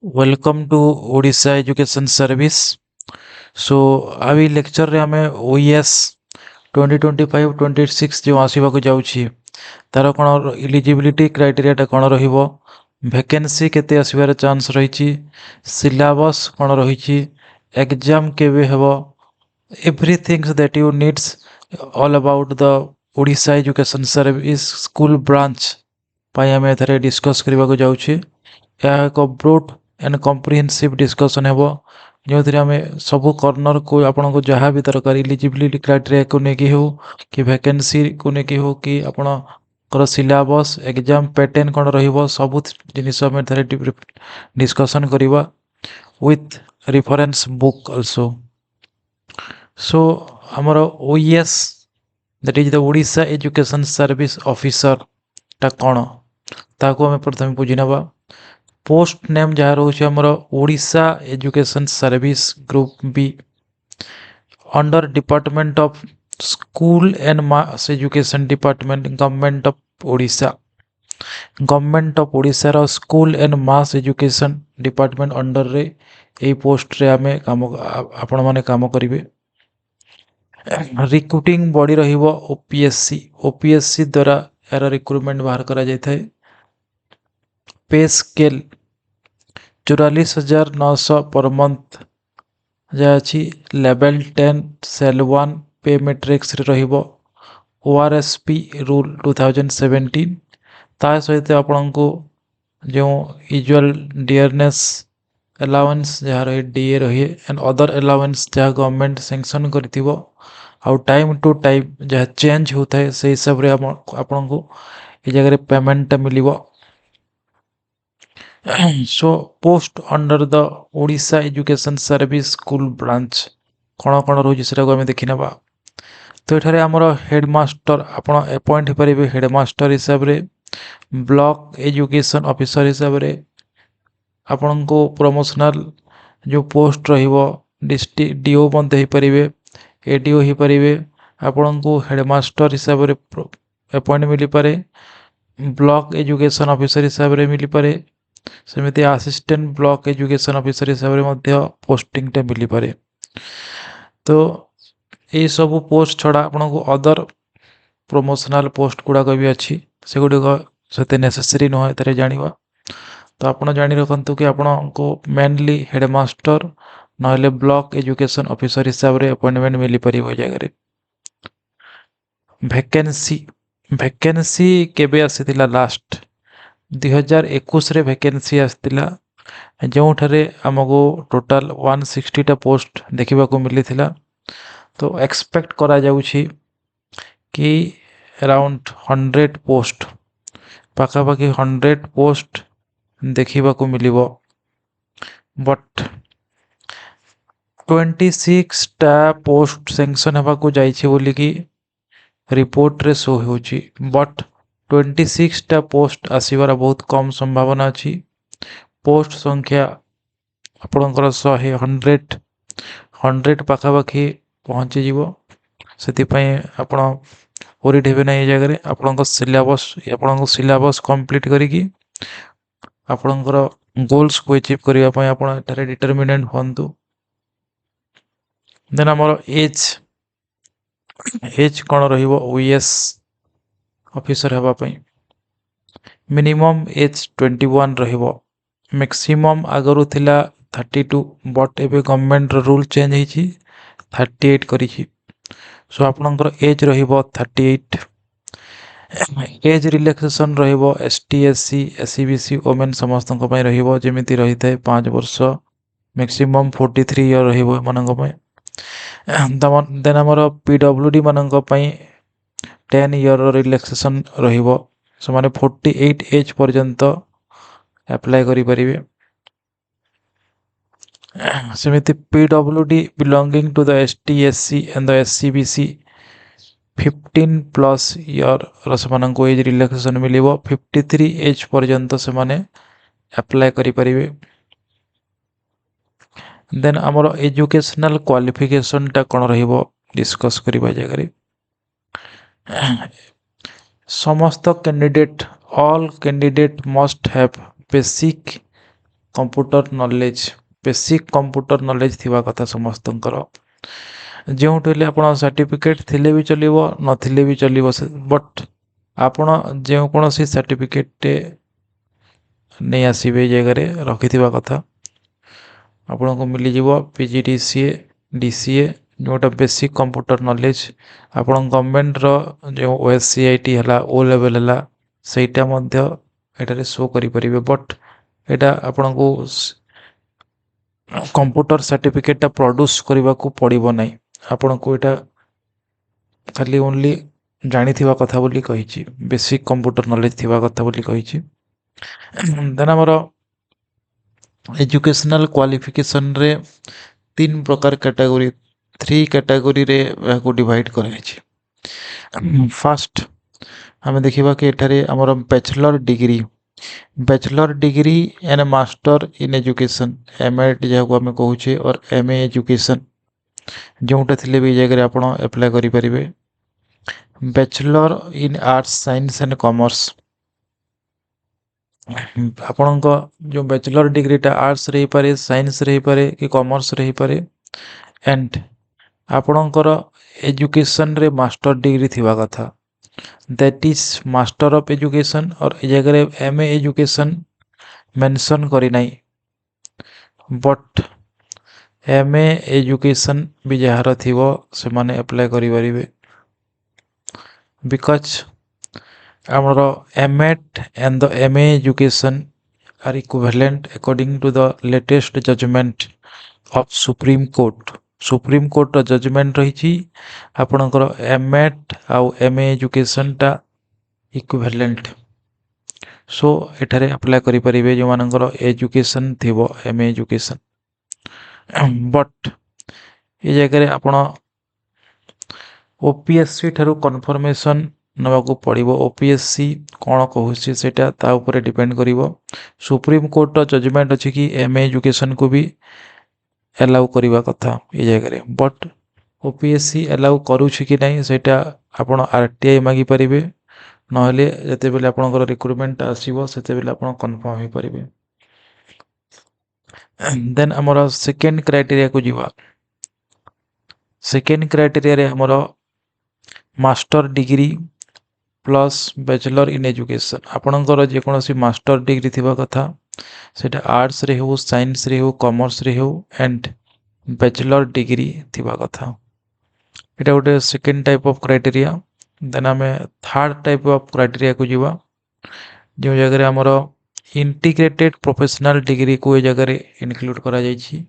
Welcome to Odisha Education Service. अभी lecture रे आमे OES 2025-26 जो आसीबाकू जाउछि तार कोन इलिजिबिलिटी क्राइटेरिया टा कोन रहिबो, वैकेंसी केते आसीबार चांस रहिछि, सिलेबस कोन रहिछि, एग्जाम केबे हेबो, everything that you needs all about the Odisha Education Service School branch ପାଇଁ ଆମେ ଏଠାରେ ଡିସ୍କସ୍ କରିବାକୁ ଯାଉଛେ। ଏହା ଏକ ବ୍ରୋଡ୍ एंड कम्प्रिहेन्सिव डिस्कसन हेबो जोथिरे आमे सबु कॉर्नर को आपनको जहाँ भी दरकार इलिजिबिलिटी क्राइटेरिया को नेकी हो कि वैकेंसी को नेकी हो कि आपणकर सिलेबस एग्जाम पैटर्न कोन रहिबो सबु जिनिस आमे थरे डिस्कसन करिबा विथ रेफरेंस बुक आल्सो। सो हमर OES that is the Odisha education service officer ता कोन ताको आमे प्रथम बुझिनबा। पोस्ट नेम जहाँ रोचे हमर Odisha education service group B under department of school and mass education department government of Odisha. Government of Odisha रो school and mass education department under रे a post रे आमे काम आपण माने काम करिवे। रिक्रूटिंग बॉडी रहिबो ओपीएससी द्वारा यार रिक्रूटमेंट बाहर करा जाय थाए। पे स्केल 44,900 पर मंथ जहाँ अच्छी लेवल 10 सेल 1 पे मैट्रिक्स रहिबो। ORSP रूल 2017 ता सहित आपण को जो यूजुअल डियरनेस अलाउंस जहाँ रही डीए रही एंड अदर अलाउंस जहाँ गवर्नमेंट सैंक्शन करथिबो आउ टाइम टू टाइम जहाँ चेंज होता है से हिसाब रे आपण को ए जगह पेमेंट मिलिबो। So post under the Odisha education service school branch कौन कौन रोज से देखी ना। तो ये आमर हेडमास्टर आप अपॉइंट हो पारे हेडमास्टर हिसाब से, ब्लॉक एजुकेशन ऑफिसर हिसाब से आपण को प्रमोशनल जो पोस्ट डिस्ट्रिक्ट डीओ बंद हो पारे, एडीओ हो पारे, आपण को हेडमास्टर हिसाब से अपॉइंट मिल पारे, ब्लॉक एजुकेशन ऑफिसर हिसाब से मिल पारे, सेमती असिस्टेंट ब्लॉक एजुकेशन ऑफिसर हिसाब से पोस्टिंग टे मिल पारे। तो ये सब पोस्ट छड़ा आपन को अदर प्रमोशनल पोस्ट गुड़ाक भी अच्छी से गुड़िक से नेसेसरी नुह तारे जानिबा। तो आपन जानि रखंतु कि आपन को मेनली हेडमास्टर नहले ब्लॉक एजुकेशन ऑफिसर हिसाब से अपॉइंटमेंट मिल पारे जगह। वैकेंसी केबे आसीथिला लास्ट 2021 रे वैकेंसी आसतिला जो ठारे हमको टोटल 160 पोस्ट देखा मिली थिला। तो एक्सपेक्ट करा जाउछि कि अराउंड 100 पोस्ट पाखापाखि 100 पोस्ट देखा मिलिबो। बट 26 टा पोस्ट सैंक्शन होगा जाइछि बोली कि रिपोर्ट रे शो होछि। बट 26 टा पोस्ट आसीबार बहुत कम संभावना अच्छी। पोस्ट संख्या आपणकर 100 पाखापाखि पहुँची जीवो से आपण ओरिड हेबे ना जगह आपण सिलेबस कंप्लीट करिकी आपणकर गोल्स को अचीव करिया पय आपण एटारे डिटरमिनेंट होंतु। देन हमर एज कोन रहिबो ओएस ऑफिसर हेबा पय मिनिमम एज 21 रहिबो। मैक्सिमम आगरु थिला 32 बट एबे गवर्नमेंट रूल चेंज होइछि 38 करिछि। सो आपनकर एज रहिबो 38। एज रिलैक्सेशन रहिबो ST SC SC BC women समस्त पय रहिबो जेमिति रही थाए 5 वर्ष मैक्सिमम 43 ईयर रहिबो मनंग पय। देन हमर पीडब्ल्यूडी मनंग पय 10 ईयर रिलैक्सेशन रहिबो से माने 48 एज पर्यंत अप्लाई करि परिबे। सेमिति पीडब्ल्यूडी belonging to the ST SC and the SCBC 15+ year रसमान को एज रिलैक्सेशन मिलिबो। 53 एज पर्यंत से माने अप्लाई करि परिबे। देन हमर एजुकेशनल क्वालिफिकेशन टा कोन रहिबो डिस्कस करिबा जगह। समस्त candidate all candidate must have basic computer knowledge basic computer knowledge थिबा कथा समस्तंकर जोंठे आपण सर्टिफिकेट थिले भी चलिबो नथिले भी चलिबो बट आपण जे कोनोसी सर्टिफिकेट नहीं आसबे जगह रखिथिबा कथा आपन को मिली जीवो पीजीडीसीए डीसीए जोटा बेसिक कंप्यूटर नॉलेज आपन गवर्नमेंट रो जो ओएससीआईटी हला ओ लेवल हला सेटा मध्य एटारे शो करि परिबे बट एटा आपन को कंप्यूटर सर्टिफिकेट प्रोड्यूस करने को पड़ो ना आपण को एटा खाली ओनली जानी थिबा कथा बोली कहिछि बेसिक कंप्यूटर नॉलेज थिबा कथा बोली कहिछि देन हमर एजुकेशनल क्वालिफिकेशन रे तीन प्रकार कैटेगरी थ्री कैटेगरी रे को डिवाइड कराई फर्स्ट हमें देखिबा कि एठारे हमर bachelor degree and master in education MEd जहाँ आम कहूचे और एमए एजुकेशन जोटा थिले भी जगह आप एप्लाय करि परिबे bachelor in arts science and commerce आपण जो बैचलर डिग्रीटा आर्ट्स रही पारे साइंस रही पारे कि कॉमर्स रही पारे एंड आपणकर एजुकेशन रे मास्टर डिग्री थिबा कथा that is master of education और ए जगह एमए एजुकेशन मेंशन करी नाही बट एमए एजुकेशन भी जहार थिबो से माने अप्लाई करि परिबे because our MET and the MA education are equivalent according to the latest judgment of Supreme Court. Supreme Court judgment रही आपणकर MET आउ MA education टा equivalent. So एठारे अप्लाई करि परिबे जो मानकर एजुकेशन थिबो MA education. But ये जगह आपण OPSC ठारू कन्फर्मेशन नवाको पड़िबो ओपीएससी कौन कहूसी सेटा ता ऊपर डिपेंड करिवो सुप्रीम कोर्ट रो जजमेंट अछि कि एमए एजुकेशन को भी अलाउ करिवा कथा ए जगह रे बट ओपीएससी अलाउ करूछि कि नहीं सेटा आपण आरटीआई मागी परिबे नहले जते बेले आपनकर रिक्रूटमेंट आसीबो सेते बेले आपण कंफर्म होई परिबे देन हमर सेकंड क्राइटेरिया को जीवा सेकंड क्राइटेरिया रे हमर master degree plus bachelor in education आपणकर जेकोसी मास्टर डिग्री थिबा कथा सेटा आर्ट्स रे हो साइंस रे हो कॉमर्स रे हो एंड बैचलर डिग्री थिबा कथा एटा गोटे second type of criteria then आमे थर्ड टाइप ऑफ क्राइटेरिया को जीवा जो जगह हमर इंटीग्रेटेड प्रोफेशनल डिग्री को ए जगह इंक्लूड करा जायछि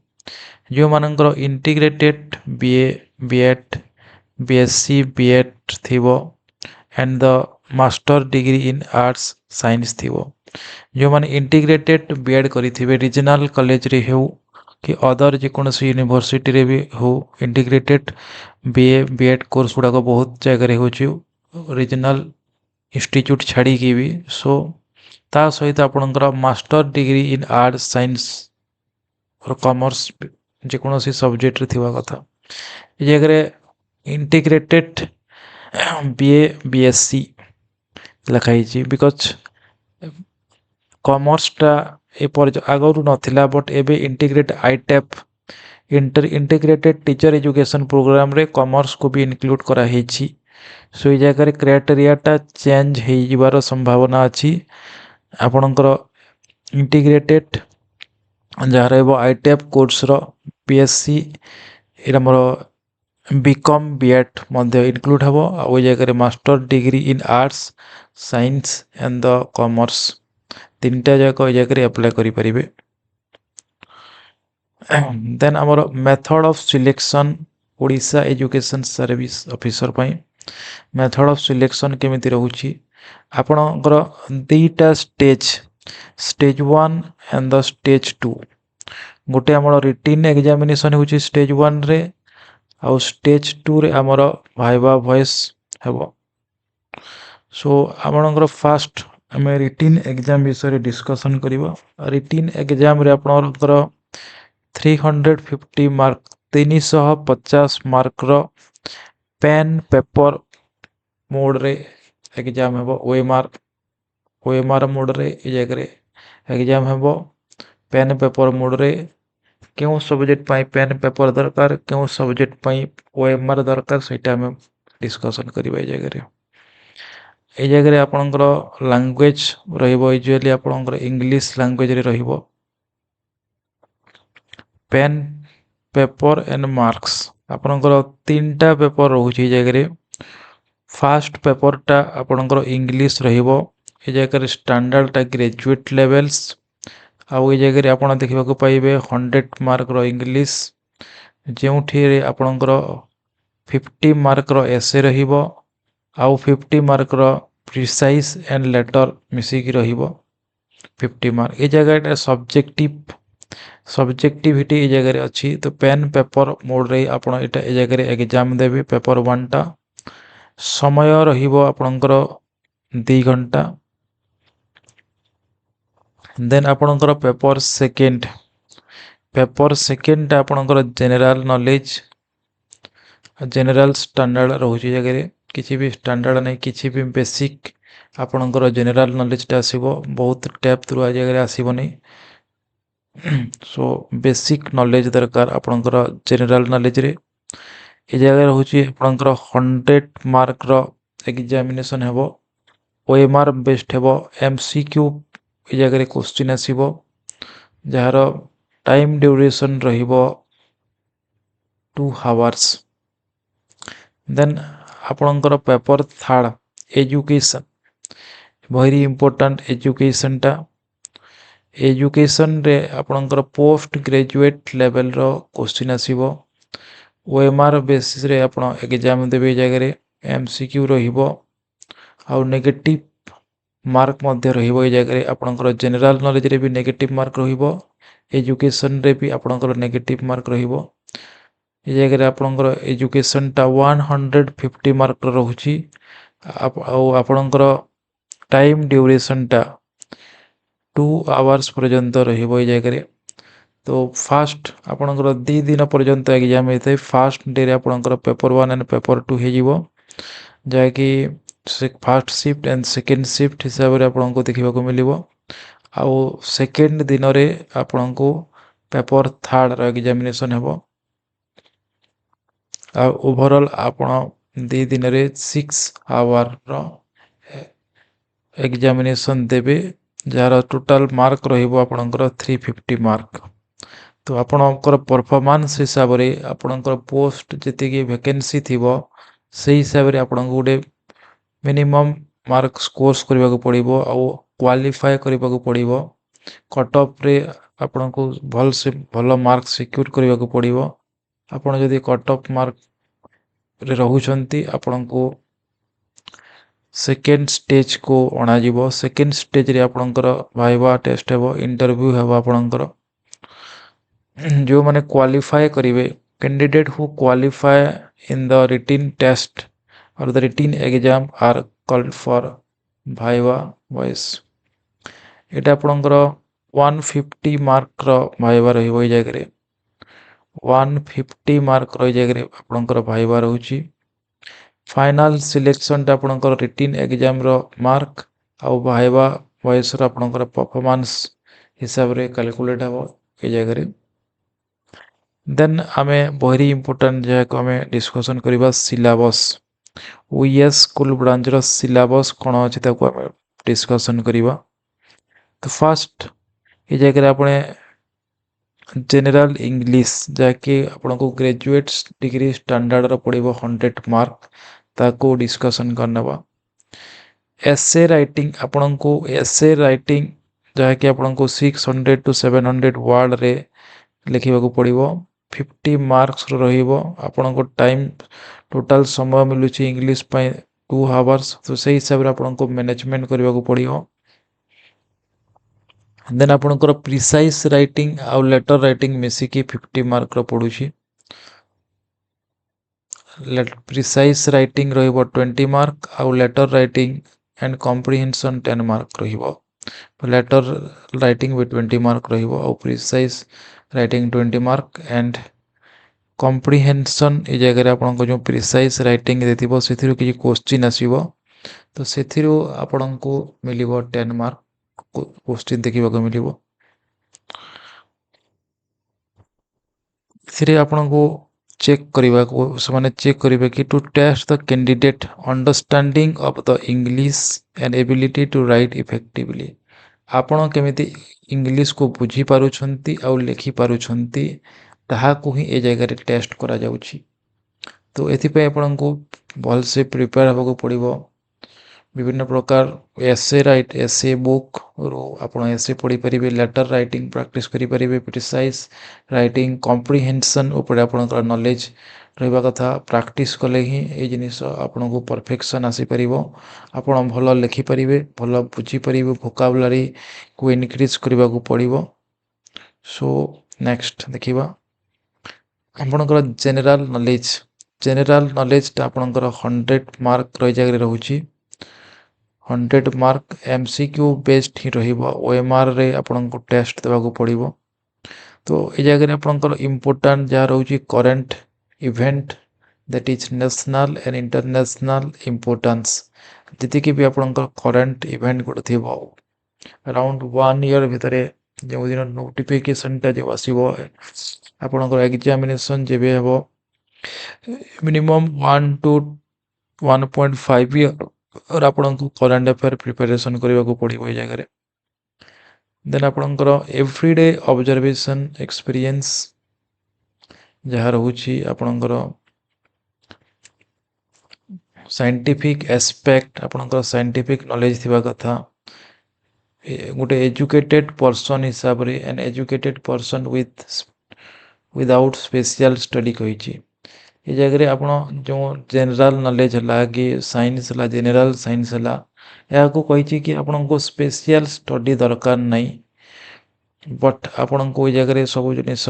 जो मानकर integrated BA BEd BSc BEd थिबो and the master degree in arts science थिबो जो माने इंटीग्रेटेड बीएड करिथिबे रीजनल कॉलेज रे हो कि अदर जे कोनोसी यूनिवर्सिटी रे भी हो इंटीग्रेटेड बीए बीएड कोर्स गुडा को बहुत जगह रे होची रीजनल इंस्टीट्यूट छाड़ी की भी सो ता सहित आपनकर master degree in arts science और कॉमर्स जे कोनोसी सब्जेक्ट रे थिबा कथा ए जगह इंटीग्रेटेड बीए बीएससी लिखाई बिकज कॉमर्स टा आगरू नथिला बट एबे integrate ITEP integrated teacher education programme रे कॉमर्स को भी इंक्लूड करा हेछि सो ए जगह क्राइटेरिया टा चेंज हे जिवार संभावना अछि आपनकर इंटीग्रेटेड जहाँ रहबो आईटेप कोर्स रो बीएससी एरा मोर बीकॉम बीएड मध्य इंक्लूड हबो आ ओइ जगह master degree in arts science and the commerce तीनटा जाक ओइ जगह अप्लाई करि परिबे देन हमर method of selection Odisha education service officer पई मेथड ऑफ सिलेक्शन केमिति रहउची आपनकर दुईटा स्टेज 1 एंड द स्टेज 2 गोटे हमर रिटन एग्जामिनेशन होची स्टेज 1 रे आउ स्टेज 2 रे हमर वाइवा वॉइस हेबो सो आपनकर फास्ट हमें रिटन एग्जाम विषय डिस्कशन करिवो रिटन एग्जाम रे आपनकर 350 मार्क 350 मार्क रो पेन पेपर मोड रे एग्जाम हेबो ओएमआर मोड रे ए जगह एग्जाम हेबो पेन पेपर मोड रे क्यों सब्जेक्ट पाई पेन पेपर दरकार क्यों सब्जेक्ट पाई ओएमआर दरकार सेटा हम डिस्कशन करिबा ए जगह रे। ए जगह रे आपनकर लैंग्वेज रहिबो यूजुअली आपनकर इंग्लिश लैंग्वेज रे रहिबो। पेन पेपर एंड मार्क्स आपनकर तीनटा पेपर रहउची जगह रे। फास्ट पेपर टा आपनकर इंग्लिश रहिबो। ए जगह रे स्टैंडर्ड टा ग्रेजुएट लेवल्स आउ ए जगह रे आपण देखिबा को पाइबे 100 मार्क रो इंग्लिश जेउठी रे आपनकर 50 मार्क रो एसे रहिबो आउ 50 मार्क रो प्रिसाइज एंड लेटर मिसी की रहिबो 50 मार्क। ए जगह रे सब्जेक्टिविटी ए जगह रे अछि तो पेन पेपर मोड रे आपण एटा ए जगह रे एग्जाम देबे पेपर 1 टा समय रहिबो आपनकर 2 घंटा। देन आपनकर पेपर सेकेंड टा आपनकर जनरल नॉलेज जनरल स्टैंडर्ड रहउची जगह रे किछि भी स्टैंडर्ड नै किछि भी बेसिक आपनकर जनरल नॉलेज टा आसीबो बहुत डेप्थ रु आ जगह रे आसीबो नै। सो बेसिक नॉलेज दरकार आपनकर जनरल नॉलेज रे ए जगह रहउची आपनकर 100 मार्क रो एग्जामिनेशन हेबो ओएमआर बेस्ड हेबो एमसीक्यू ए जगह रे क्वेश्चन आसीबो जहार टाइम ड्यूरेशन रहिबो 2 आवर्स। देन आपनकर paper third education very important education रे आपनकर पोस्ट ग्रेजुएट लेवल रो क्वेश्चन आसीबो ओएमआर बेसिस रे आपण एग्जाम देबे जगह रे एमसीक्यू रहिबो आउ नेगेटिव मार्क मध्य रहिबो ए जगह रे आपनकर जनरल नॉलेज रे भी नेगेटिव मार्क रहिबो एजुकेशन रे भी आपनकर नेगेटिव मार्क रहिबो। ए जगह रे आपनकर एजुकेशन टा 150 मार्क रहउची आउ आपनकर टाइम ड्यूरेशन टा 2 आवर्स पर्यंत रहिबो ए जगह रे। तो फास्ट आपनकर 2 दिन पर्यंत एग्जाम हेते फास्ट डे रे आपनकर पेपर 1 एंड पेपर 2 हे जिवो जाकी fast shift and second shift हिसाब रे आपनको देखिबा को मिलिबो आउ सेकंड दिन रे आपनको पेपर थर्ड रो एग्जामिनेशन हेबो आ ओवरऑल आपण 2 दिन रे 6 आवर रो एग्जामिनेशन देबे जार टोटल मार्क रहिबो आपनकर 350 मार्क। तो आपनकर परफॉर्मेंस हिसाब रे आपनकर पोस्ट जति की वैकेंसी थिबो सेही हिसाब रे आपनको गुडे मिनिमम मार्क स्कोर्स करबा को पड़िबो आ क्वालिफाई करबा को पड़िबो कट ऑफ रे आपनको भल से भल मार्क सिक्योर करबा को पड़िबो। आपण जदी कट ऑफ मार्क रे रहुचंती आपनको सेकेंड स्टेज को अणा जिवो सेकेंड स्टेज रे आपनकर वाइवा टेस्ट हेबो इंटरव्यू हेबो आपनकर जो माने क्वालिफाई करिवे candidate who qualify in the written test और the written exam are called for viva voce. एटा आपनकर 150 मार्क रो वाइवा रहिबो ए जगह रे 150 मार्क रो जगह रे आपनकर वाइवा रहउची। फाइनल सिलेक्शन टा आपनकर रिटन एग्जाम रो मार्क आ वाइवा वॉइस रो आपनकर परफॉर्मेंस हिसाब रे कैलकुलेट हेबो ए जगह रे। देन आमे वेरी इंपोर्टेंट जे को आमे डिस्कशन करिबा सिलेबस ओएस स्कूल ब्रांच रो सिलेबस कोन अछि ताको आमे डिस्कशन करिबा। तो फर्स्ट ए जगह रे आपने जनरल इंग्लिश जाके आपनको ग्रेजुएट डिग्री स्टैंडर्ड रो पड़िबो 100 मार्क ताको डिस्कशन करनबा। एसे राइटिंग आपनको एसे राइटिंग जाके आपनको 600 टू 700 वर्ड रे लिखिबा को पड़िबो 50 मार्क्स रहिबो आपनको टाइम टोटल समय मिलुची इंग्लिश पय 2 आवर्स तो सही हिसाब रे आपनको मैनेजमेंट करबा को पड़िबो। देन आपनकर प्रिसाइज राइटिंग आ लेटर राइटिंग मिसी की 50 मार्क रो पडुची प्रिसाइज राइटिंग रहिबो 20 मार्क आ letter writing and comprehension 10 mark रहिबो। लेटर राइटिंग भी 20 मार्क रहिबो और precise writing 20 mark and comprehension ए जगह रे आपनको जो प्रिसाइज राइटिंग देथिबो सेथिरु कि क्वेश्चन आसीबो तो सेथिरु आपनको मिलिबो 10 मार्क क्वेश्चन देखिबा को मिलिबो। ଏଥିରେ ଆପଣଙ୍କୁ ଚେକ୍ କରିବାକୁ ସେମାନେ ଚେକ୍ କରିବେ କି to test the candidate understanding of the English and ability to write effectively. ଆପଣ କେମିତି ଇଂଲିଶକୁ ବୁଝିପାରୁଛନ୍ତି ଆଉ ଲେଖିପାରୁଛନ୍ତି ତାହାକୁ ହିଁ ଏ ଜାଗାରେ ଟେଷ୍ଟ କରାଯାଉଛି। ତ ଏଥିପାଇଁ ଆପଣଙ୍କୁ ଭଲସେ ପ୍ରିପେୟାର ହେବାକୁ ପଡ଼ିବ। ବିଭିନ୍ନ ପ୍ରକାର ଏସେ ବୁକ୍ରୁ ଆପଣ ଏସେ ପଢ଼ିପାରିବେ, ଲେଟର୍ ରାଇଟିଂ ପ୍ରାକ୍ଟିସ୍ କରିପାରିବେ, ପ୍ରିସାଇଜ୍ ରାଇଟିଂ, କମ୍ପ୍ରିହେନ୍ସନ୍ ଉପରେ ଆପଣଙ୍କର ନଲେଜ୍ ରହିବା କଥା। ପ୍ରାକ୍ଟିସ୍ କଲେ ହିଁ ଏଇ ଜିନିଷ ଆପଣଙ୍କୁ ପରଫେକ୍ସନ୍ ଆସିପାରିବ। ଆପଣ ଭଲ ଲେଖିପାରିବେ, ଭଲ ବୁଝିପାରିବେ, ଭୋକାବୁଲାରୀକୁ ଇନକ୍ରିଜ୍ କରିବାକୁ ପଡ଼ିବ। ସୋ ନେକ୍ସଟ ଦେଖିବା ଆପଣଙ୍କର ଜେନେରାଲ ନଲେଜଟା ଆପଣଙ୍କର 100 ମାର୍କ ରହି ଜାଗାରେ ରହୁଛି। 100 ମାର୍କ MCQ ବେସ୍ଡ ହିଁ ରହିବ। OMRରେ ଆପଣଙ୍କୁ ଟେଷ୍ଟ ଦେବାକୁ ପଡ଼ିବ। ତ ଏ ଜାଗାରେ ଆପଣଙ୍କର ଇମ୍ପୋର୍ଟାଣ୍ଟ ଯାହା ରହୁଛି current event that is national and international importance. ଯେତିକି ବି ଆପଣଙ୍କର କରେଣ୍ଟ ଇଭେଣ୍ଟ ଗୋଟେ ଥିବ ଆରାଉଣ୍ଡ 1 ଇୟର ଭିତରେ ଯେଉଁଦିନ ନୋଟିଫିକେସନଟା ଯେଉଁ ଆସିବ ଆପଣଙ୍କର ଏକ୍ଜାମିନେସନ୍ ଯେବେ ହେବ ମିନିମମ୍ 1 to 1.5 ଇୟର ଆପଣଙ୍କୁ କରେଣ୍ଟ ଆଫେୟାର ପ୍ରିପାରେସନ୍ କରିବାକୁ ପଡ଼ିବ ଏଇ ଜାଗାରେ। ଦେନ୍ ଆପଣଙ୍କର ଏଭ୍ରିଡେ ଅବଜରଭେସନ୍ ଏକ୍ସପିରିଏନ୍ସ ଯାହା ରହୁଛି ଆପଣଙ୍କର ସାଇଣ୍ଟିଫିକ୍ ଆସ୍ପେକ୍ଟ ଆପଣଙ୍କର ସାଇଣ୍ଟିଫିକ୍ ନଲେଜ ଥିବା କଥା। ଗୋଟେ ଏଜୁକେଟେଡ୍ ପର୍ସନ୍ ହିସାବରେ ଆନ୍ educated person without special study କହିଛି। ଏ ଜାଗାରେ ଆପଣ ଯେଉଁ ଜେନେରାଲ ନଲେଜ ହେଲା କି ସାଇନ୍ସ ହେଲା, ଜେନେରାଲ ସାଇନ୍ସ ହେଲା, ଏହାକୁ କହିଛି କି ଆପଣଙ୍କୁ ସ୍ପେଶିଆଲ ଷ୍ଟଡି ଦରକାର ନାହିଁ। ବଟ୍ ଆପଣଙ୍କୁ ଏଇ ଜାଗାରେ ସବୁ ଜିନିଷ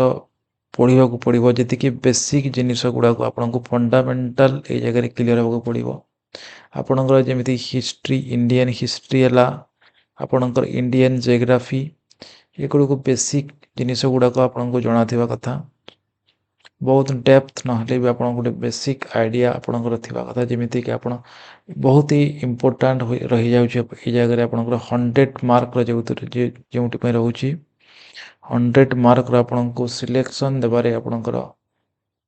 ପଢ଼ିବାକୁ ପଡ଼ିବ। ଯେତିକି ବେସିକ୍ ଜିନିଷ ଗୁଡ଼ାକ ଆପଣଙ୍କୁ ଫଣ୍ଡାମେଣ୍ଟାଲ ଏଇ ଜାଗାରେ କ୍ଲିୟର ହେବାକୁ ପଡ଼ିବ। ଆପଣଙ୍କର ଯେମିତି ହିଷ୍ଟ୍ରି, ଇଣ୍ଡିଆନ ହିଷ୍ଟ୍ରି ହେଲା, ଆପଣଙ୍କର ଇଣ୍ଡିଆନ ଜିଓଗ୍ରାଫି, ଏଗୁଡ଼ିକୁ ବେସିକ୍ ଜିନିଷ ଗୁଡ଼ାକ ଆପଣଙ୍କୁ ଜଣାଥିବା କଥା। ବହୁତ ଡେପ୍ଥ ନହେଲେ ବି ଆପଣଙ୍କୁ ଗୋଟେ ବେସିକ୍ ଆଇଡ଼ିଆ ଆପଣଙ୍କର ଥିବା କଥା। ଯେମିତିକି ଆପଣ ବହୁତ ହି ଇମ୍ପୋର୍ଟାଣ୍ଟ ରହିଯାଉଛି ଏଇ ଜାଗାରେ ଆପଣଙ୍କର 100 ମାର୍କର ଯେଉଁଠି ପାଇଁ ରହୁଛି 100 ମାର୍କର ଆପଣଙ୍କୁ ସିଲେକ୍ସନ୍ ଦେବାରେ ଆପଣଙ୍କର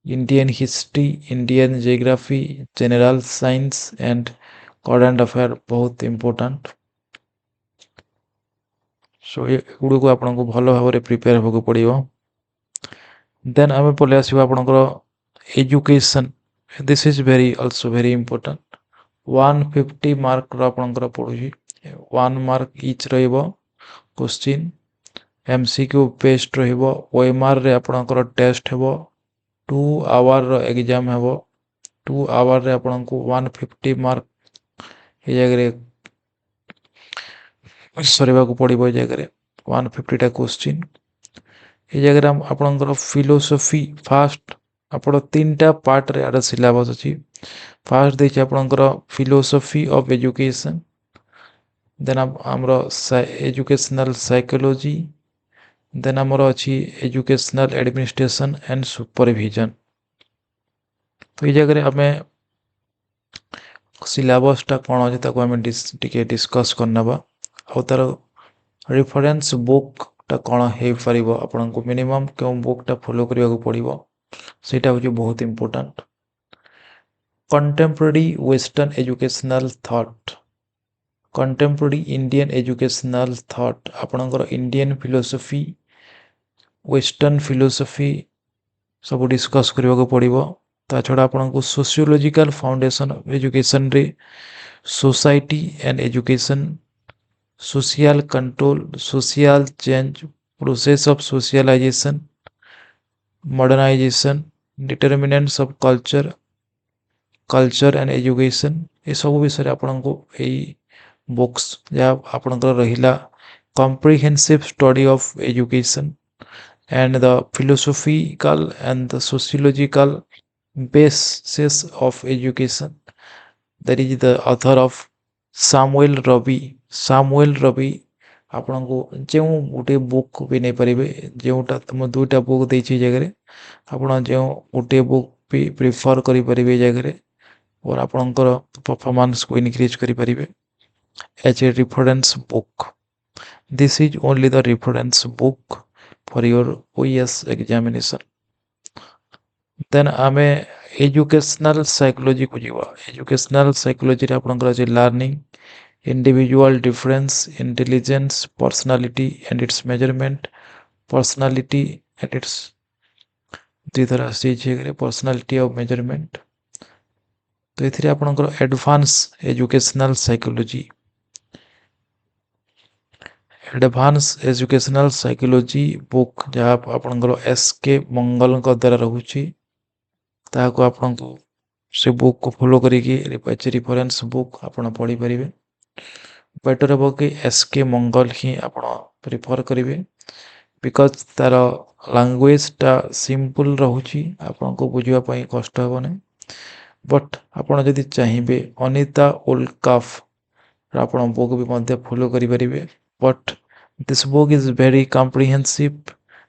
Indian history, Indian geography, general science and current affair ବହୁତ ଇମ୍ପୋର୍ଟାଣ୍ଟ। ସୋ ଏଗୁଡ଼ିକୁ ଆପଣଙ୍କୁ ଭଲ ଭାବରେ ପ୍ରିପେୟାର ହେବାକୁ ପଡ଼ିବ। ଦେନ୍ ଆମେ ପଳେଇ ଆସିବା ଆପଣଙ୍କର education. This is also very important. 150 ମାର୍କର ଆପଣଙ୍କର ପଡ଼ୁଛି। 1 ମାର୍କ ଇଚ୍ ରହିବ କୋଶ୍ଚିନ୍। MCQ ବେସ୍ଡ ରହିବ। OMRରେ ଆପଣଙ୍କର ଟେଷ୍ଟ ହେବ। 2 ଆୱାରର ଏକ୍ଜାମ୍ ହେବ। 2 ଆୱାରରେ ଆପଣଙ୍କୁ 150 ମାର୍କ ଏ ଜାଗାରେ ସରିବାକୁ ପଡ଼ିବ। ଏ ଜାଗାରେ 150ଟା କୋଶ୍ଚିନ୍। ଏ ଜାଗାରେ ଆପଣଙ୍କର ଫିଲୋସଫି ଫାଷ୍ଟ ଆପଣ 3ଟା ପାର୍ଟରେ ଆର ସିଲାବସ୍ ଅଛି। ଫାଷ୍ଟ ଦେଇଛି ଆପଣଙ୍କର ଫିଲୋସଫି ଅଫ୍ ଏଜୁକେସନ୍। ଦେନ୍ ଆମର ଏଜୁକେସନାଲ ସାଇକୋଲୋଜି। ଦେନ୍ ଆମର ଅଛି ଏଜୁକେସନାଲ ଆଡମିନିଷ୍ଟ୍ରେସନ୍ ଆଣ୍ଡ ସୁପରଭିଜନ୍। ତ ଏଇ ଜାଗାରେ ଆମେ ସିଲାବସ୍ଟା କ'ଣ ଅଛି ତାକୁ ଆମେ ଟିକେ ଡିସ୍କସ୍ କରିନେବା। ଆଉ ତାର ରେଫରେନ୍ସ ବୁକ୍ଟା କ'ଣ ହେଇପାରିବ, ଆପଣଙ୍କୁ ମିନିମମ୍ କେଉଁ ବୁକ୍ଟା ଫଲୋ କରିବାକୁ ପଡ଼ିବ, ସେଇଟା ହେଉଛି ବହୁତ important. Contemporary western educational thought, contemporary Indian educational thought, ଆପଣଙ୍କର ଇଣ୍ଡିଆନ ଫିଲୋସଫି, ୱେଷ୍ଟର୍ଣ୍ଣ ଫିଲୋସଫି ସବୁ ଡିସ୍କସ୍ କରିବାକୁ ପଡ଼ିବ। ତା ଛଡ଼ା ଆପଣଙ୍କୁ ସୋସିଓଲୋଜିକାଲ ଫାଉଣ୍ଡେସନ୍ ଅଫ୍ ଏଜୁକେସନରେ society and education, social control, social change, process of socialisation, modernisation, determinants of culture and education, ये सब विषय आपको यही बुक्स जहाँ आपंकर रहा comprehensive study of education and the philosophical and the sociological basis of education, that is the author of Samuel Ravi आपको जो गोटे बुक भी नहीं पारे, जोटा तुम 2टा बुक देती जगह आप जो गोटे बुक भी प्रिफर करें जगह और आपणकर परफॉर्मेंस को इनक्रीज करें as a reference book. This is only the reference book for your OES examination. Then आमे एजुकेशनल साइकोलॉजी को जीवा। एजुकेशनल साइकोलॉजी रे आपनकर अछि learning, individual difference, intelligence, personality and its measurement, personality and its दी तरह से जे पर्सनालिटी ऑफ मेजरमेंट। तो एथिरे आपनकर advance educational psychology, advance educational psychology book जहाँ आपनकर एसके मंगल द्वारा रहुची, ताको आपनको से बुक को फॉलो करिकी रेफरेंस बुक आपण पढ़ी परिवे। बेटर हम कि एसके मंगल ही आपण प्रिफर करेंगे बिकज तार लैंग्वेजटा सिंपल रहुची, आपको बुझापी कष्ट हेबनी। बट आपण जदि चाहिए अनिता उल्काफ आप बुक भी मध्य फॉलो करेंगे। But this book is very comprehensive,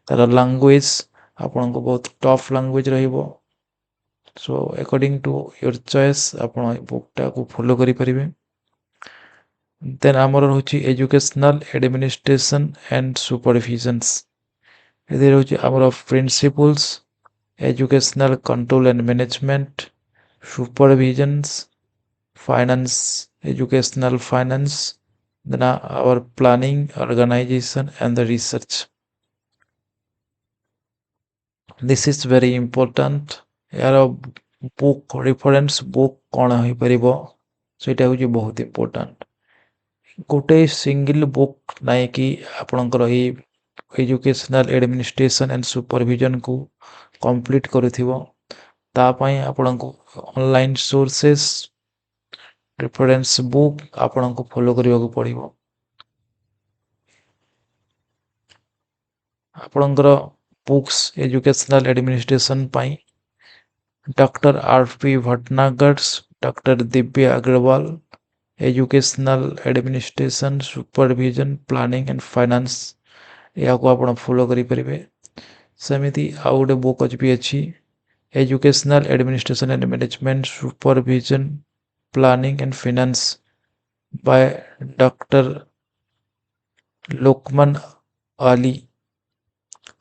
तार लैंग्वेज आपन को बहुत टफ लैंग्वेज रहिबो। So according to your choice आप बुकटा को फॉलो करेंगे। देन आमर रोचे एजुकेशनल एडमिनिस्ट्रेशन एंड सुपरविजन्स, ये रोचे आमर principles, educational control and management, supervisions, finance, educational finance, then our planning, organization and the research. This is very important. यार बुक रेफरेंस बुक कौन हो परिबो सेटा होची बहुत इंपोर्टेंट। गोटे सिंगल बुक नाइ कि आपनकर ही एजुकेशनल एडमिनिस्ट्रेशन एंड सुपरविजन को कंप्लीट करूथिबो, ता पई आपनको ऑनलाइन सोर्सेस रेफरेंस बुक आपनको फॉलो करबाको पड़िबो। आपनकर बुक्स एजुकेशनल एडमिनिस्ट्रेशन पाई doctor R P. Bhatnagar, doctor Divya Agarwal, educational administration supervision planning and finance या को आपण फॉलो करि परिबे। सेमिति आउ गोटे बुक भी अछि educational administration and management supervision planning and finance by doctor लोकमान अली,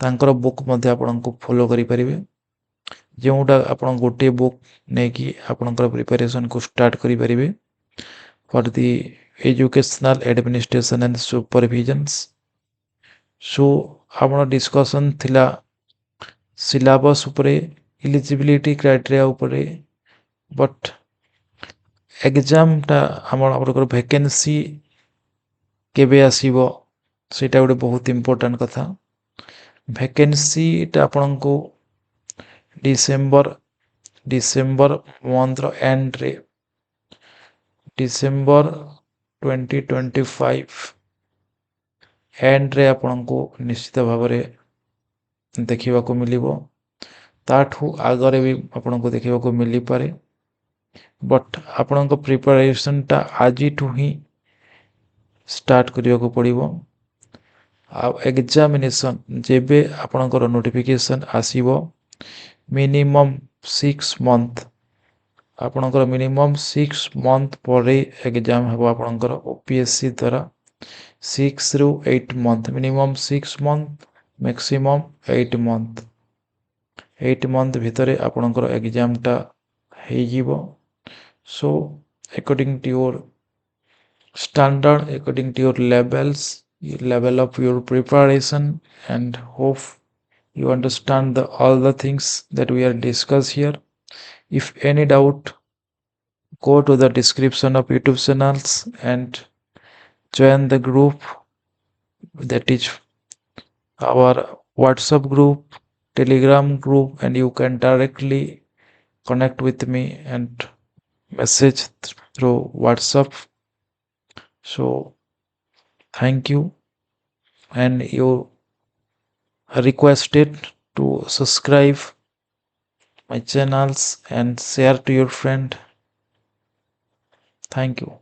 तांकर बुक मध्य आपको फॉलो करि परिबे। जोटा आप गोटे बुक नहीं कि आपनकर प्रिपरेशन को स्टार्ट करि परिबे for the educational administration and supervisions. So आपण डिस्कशन थिला सिलेबस उपरे, एलिजिबिलिटी क्राइटेरिया उपरे, बट एग्जाम टा हमर वैकेंसी केबे आसीबो सेटा गोटे बहुत इंपोर्टेंट कथा। वैकेंसी टा आपनको डिसेंबर मंथ एंड रे, डिसेंबर 2025 एंड रे आपनको निश्चित भाव में देखा को मिलिबो। ताठू आगरे भी आपको देखा को मिली पारे, बट आपनको प्रिपरेशन टा आज ही स्टार्ट करने को पड़िबो। एग्जामिनेशन जेबे आपनकर नोटिफिकेशन आसीबो मिनिमम 6 मंथ, आपनकर मिनिमम 6 मंथ पर एग्जाम हेबो आपनकर ओपीएससी द्वारा। 6 रु 8 month, minimum 6 month, maximum 8 month. 8 month भितर आपनकर एग्जाम टा हे जीवो। So according to your standard, according to your levels, your level of your preparation, and hope you understand all the things that we are discussed here. If any doubt, go to the description of YouTube channels and join the group, that is our WhatsApp group, Telegram group, and you can directly connect with me and message through WhatsApp. So thank you, and you are requested to subscribe my channels and share to your friend. Thank you.